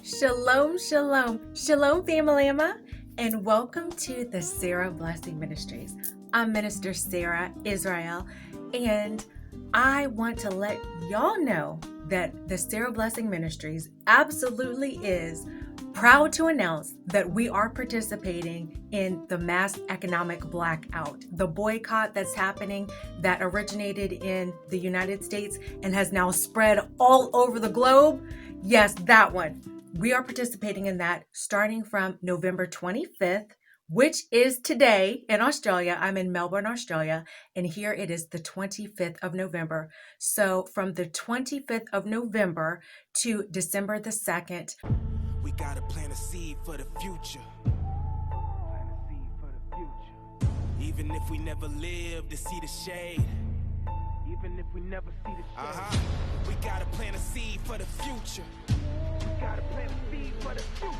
Shalom, shalom, shalom, family, and welcome to the Sarah Blessing Ministries. I'm Minister Sarah Israel, and I want to let y'all know that the Sarah Blessing Ministries absolutely is proud to announce that we are participating in the Mass Economic Blackout, the boycott that's happening that originated in the United States and has now spread all over the globe. Yes, that one. We are participating in that starting from November 25th, which is today in Australia. I'm in Melbourne, Australia, and here it is the 25th of November. So from the 25th of November to December the 2nd, we gotta plant a seed for the future. Plant a seed for the future. Even if we never live to see the shade. Even if we never see the shade. We gotta plant a seed for the future. We gotta plant a seed for the future.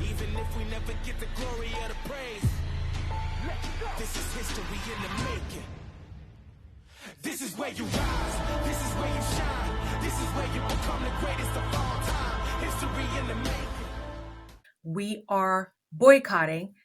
Even if we never get the glory or the praise. Let's go. This is history in the making. This is where you rise. This is where you shine. This is where you become the greatest of all time. History in the making. We are boycotting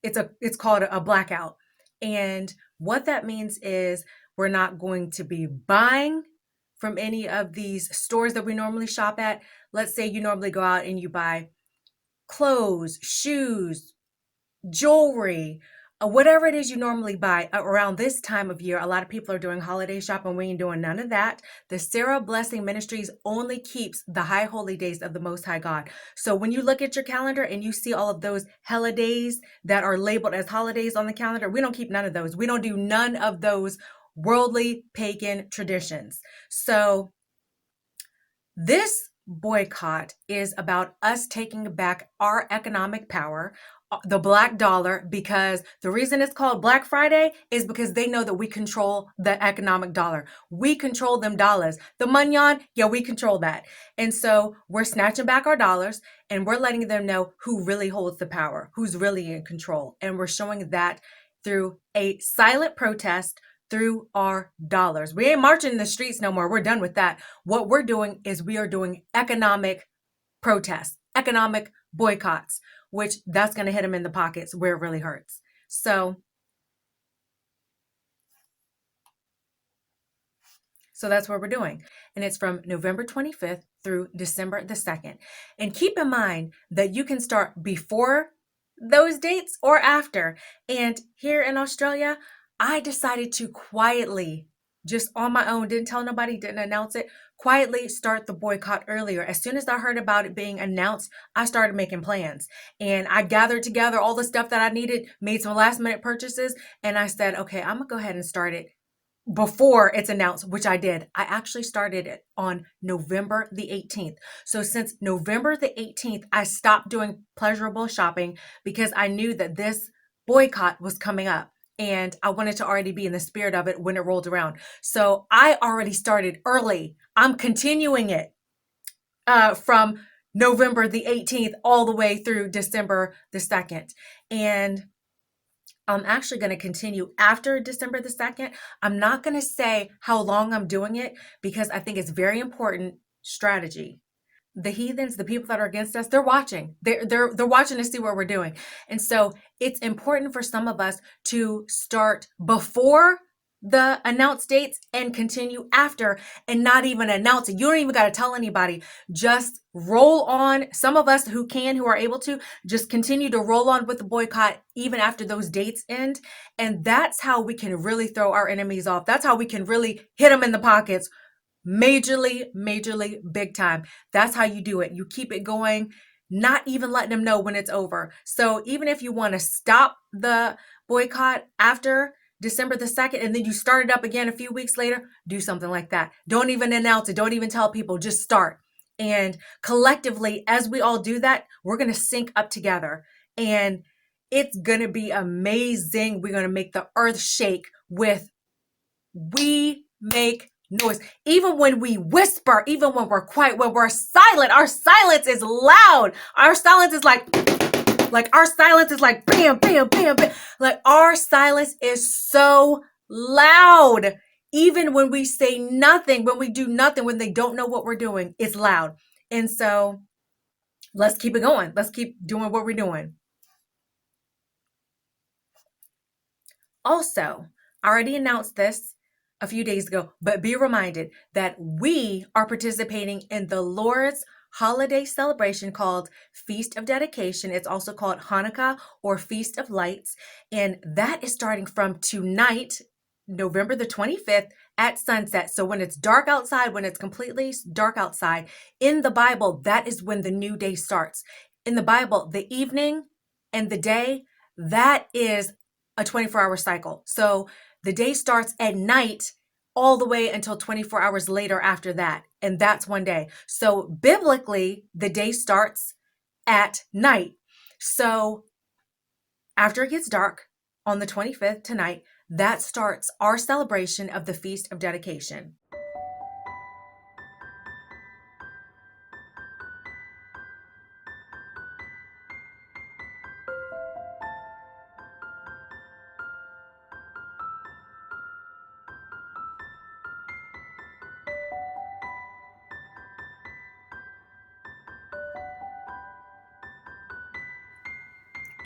it's called a blackout. And what that means is we're not going to be buying from any of these stores that we normally shop at. Let's say you normally go out and you buy clothes, shoes, jewelry, whatever it is you normally buy around this time of year. A lot of people are doing holiday shopping. We ain't doing none of that. The Sarah Blessing Ministries only keeps the high holy days of the Most High God. So when you look at your calendar and you see all of those holidays that are labeled as holidays on the calendar, we don't keep none of those. We don't do none of those worldly pagan traditions. So this boycott is about us taking back our economic power, the black dollar, because the reason it's called Black Friday is because they know that we control the economic dollar. We control them dollars. The manyan, yeah, we control that. And so we're snatching back our dollars and we're letting them know who really holds the power, who's really in control. And we're showing that through a silent protest through our dollars. We ain't marching in the streets no more. We're done with that. What we're doing is we are doing economic protests, economic boycotts, which that's going to hit them in the pockets where it really hurts. So that's what we're doing. And it's from November 25th through December the 2nd. And keep in mind that you can start before those dates or after. And here in Australia, I decided to quietly, just on my own, didn't tell nobody, didn't announce it, quietly start the boycott earlier. As soon as I heard about it being announced, I started making plans. And I gathered together all the stuff that I needed, made some last minute purchases, and I said, okay, I'm gonna go ahead and start it before it's announced, which I did. I actually started it on November the 18th. So since November the 18th, I stopped doing pleasurable shopping because I knew that this boycott was coming up. And I wanted to already be in the spirit of it when it rolled around. So I already started early. I'm continuing it from November the 18th all the way through December the 2nd. And I'm actually going to continue after December the 2nd. I'm not going to say how long I'm doing it because I think it's very important strategy. The heathens, the people that are against us, they're watching. They're watching to see what we're doing. And so it's important for some of us to start before the announced dates and continue after and not even announce it. You don't even got to tell anybody. Just roll on. Some of us who are able to, just continue to roll on with the boycott even after those dates end. And that's how we can really throw our enemies off. That's how we can really hit them in the pockets. Majorly, big time. That's how you do it. You keep it going, not even letting them know when it's over. So even if you want to stop the boycott after December the 2nd and then you start it up again a few weeks later, do something like that. Don't even announce it. Don't even tell people. Just start. And collectively, as we all do that, we're going to sync up together. And it's going to be amazing. We're going to make the earth shake with we make noise. Even when we whisper, even when we're quiet, when we're silent, our silence is loud. Our silence is like our silence is like bam, bam, bam, bam. Like our silence is so loud. Even when we say nothing, when we do nothing, when they don't know what we're doing, it's loud. And so let's keep it going. Let's keep doing what we're doing. Also, I already announced this a few days ago, but be reminded that we are participating in the Lord's holiday celebration called Feast of Dedication. It's also called Hanukkah or Feast of Lights. And that is starting from tonight, November the 25th at sunset. So when it's dark outside, when it's completely dark outside, in the Bible, that is when the new day starts. In the Bible, the evening and the day, that is a 24-hour cycle. So the day starts at night all the way until 24 hours later after that. And that's one day. So biblically, the day starts at night. So after it gets dark on the 25th tonight, that starts our celebration of the Feast of Dedication.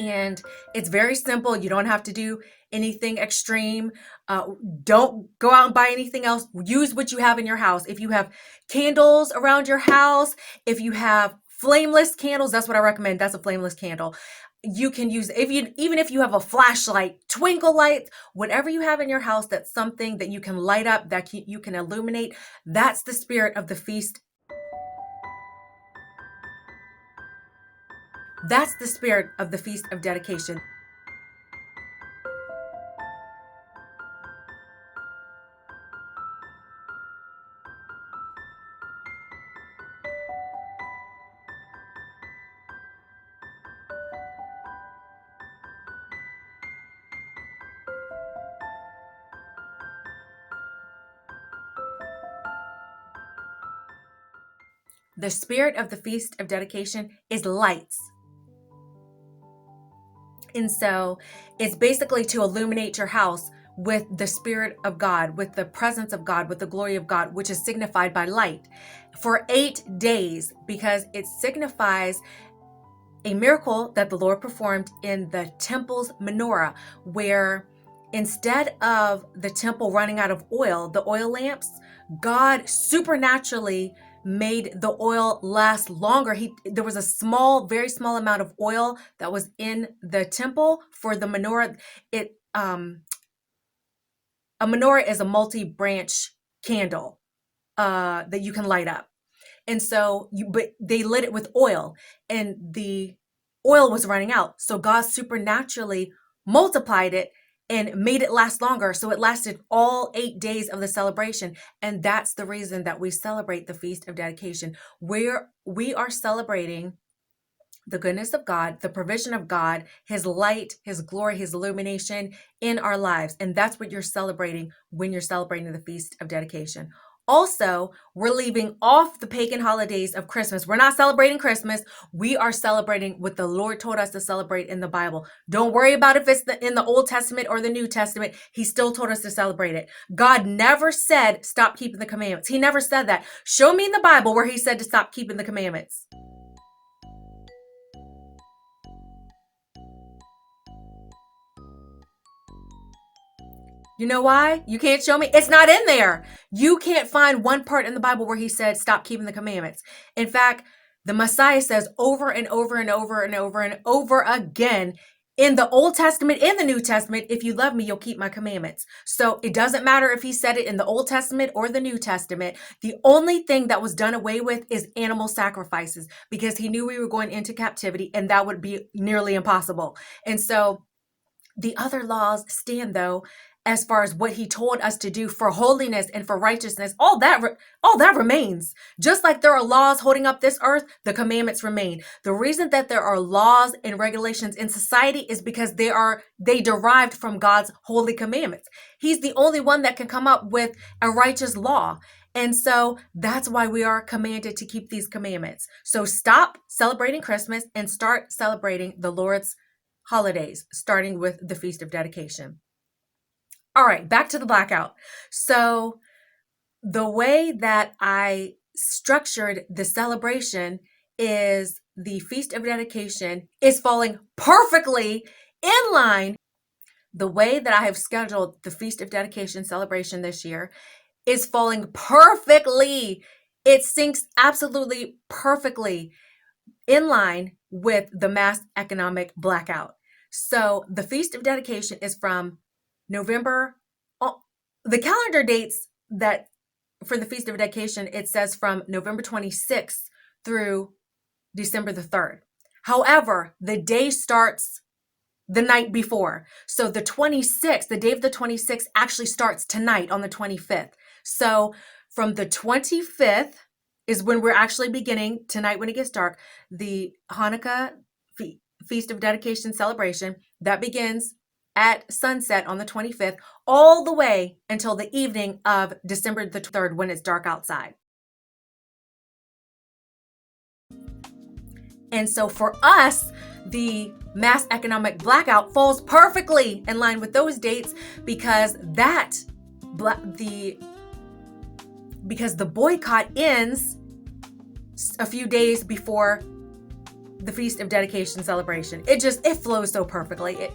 And it's very simple. You don't have to do anything extreme. Don't go out and buy anything else. Use what you have in your house. If you have candles around your house, if you have flameless candles, that's what I recommend. That's a flameless candle. You can use, even if you have a flashlight, twinkle lights, whatever you have in your house, that's something that you can light up, that you can illuminate. That's the spirit of the feast. That's the spirit of the Feast of Dedication. The spirit of the Feast of Dedication is lights. And so it's basically to illuminate your house with the Spirit of God, with the presence of God, with the glory of God, which is signified by light for 8 days, because it signifies a miracle that the Lord performed in the temple's menorah, where instead of the temple running out of oil, the oil lamps, God supernaturally made the oil last longer. There was a very small amount of oil that was in the temple for the menorah. A menorah is a multi-branch candle that you can light up. And so but they lit it with oil, and the oil was running out. So God supernaturally multiplied it and made it last longer. So it lasted all 8 days of the celebration. And that's the reason that we celebrate the Feast of Dedication, where we are celebrating the goodness of God, the provision of God, His light, His glory, His illumination in our lives. And that's what you're celebrating when you're celebrating the Feast of Dedication. Also, we're leaving off the pagan holidays of Christmas. We're not celebrating Christmas. We are celebrating what the Lord told us to celebrate in the Bible. Don't worry about if it's in the Old Testament or the New Testament. He still told us to celebrate it. God never said, stop keeping the commandments. He never said that. Show me in the Bible where He said to stop keeping the commandments. You know why? You can't show me? It's not in there. You can't find one part in the Bible where He said, stop keeping the commandments. In fact, the Messiah says over and over and over and over and over again in the Old Testament and the New Testament, if you love me, you'll keep my commandments. So it doesn't matter if He said it in the Old Testament or the New Testament. The only thing that was done away with is animal sacrifices, because He knew we were going into captivity and that would be nearly impossible. And so the other laws stand, though, as far as what He told us to do for holiness and for righteousness. All that remains. Just like there are laws holding up this earth, the commandments remain. The reason that there are laws and regulations in society is because they derived from God's holy commandments. He's the only one that can come up with a righteous law. And so that's why we are commanded to keep these commandments. So stop celebrating Christmas and start celebrating the Lord's holidays, starting with the Feast of Dedication. All right, back to the blackout. So the way that I structured the celebration is the Feast of Dedication is falling perfectly in line. The way that I have scheduled the Feast of Dedication celebration this year is falling perfectly. It syncs absolutely perfectly in line with the Mass Economic Blackout. So the Feast of Dedication is from November. The calendar dates that for the Feast of Dedication, it says from November 26th through December the 3rd. However, the day starts the night before. So the 26th, the day of the 26th actually starts tonight on the 25th. So from the 25th is when we're actually beginning tonight when it gets dark, the Hanukkah Feast of Dedication celebration that begins at sunset on the 25th all the way until the evening of December the 3rd when it's dark outside. And so for us, the Mass Economic Blackout falls perfectly in line with those dates because the boycott ends a few days before the Feast of Dedication celebration. It flows so perfectly.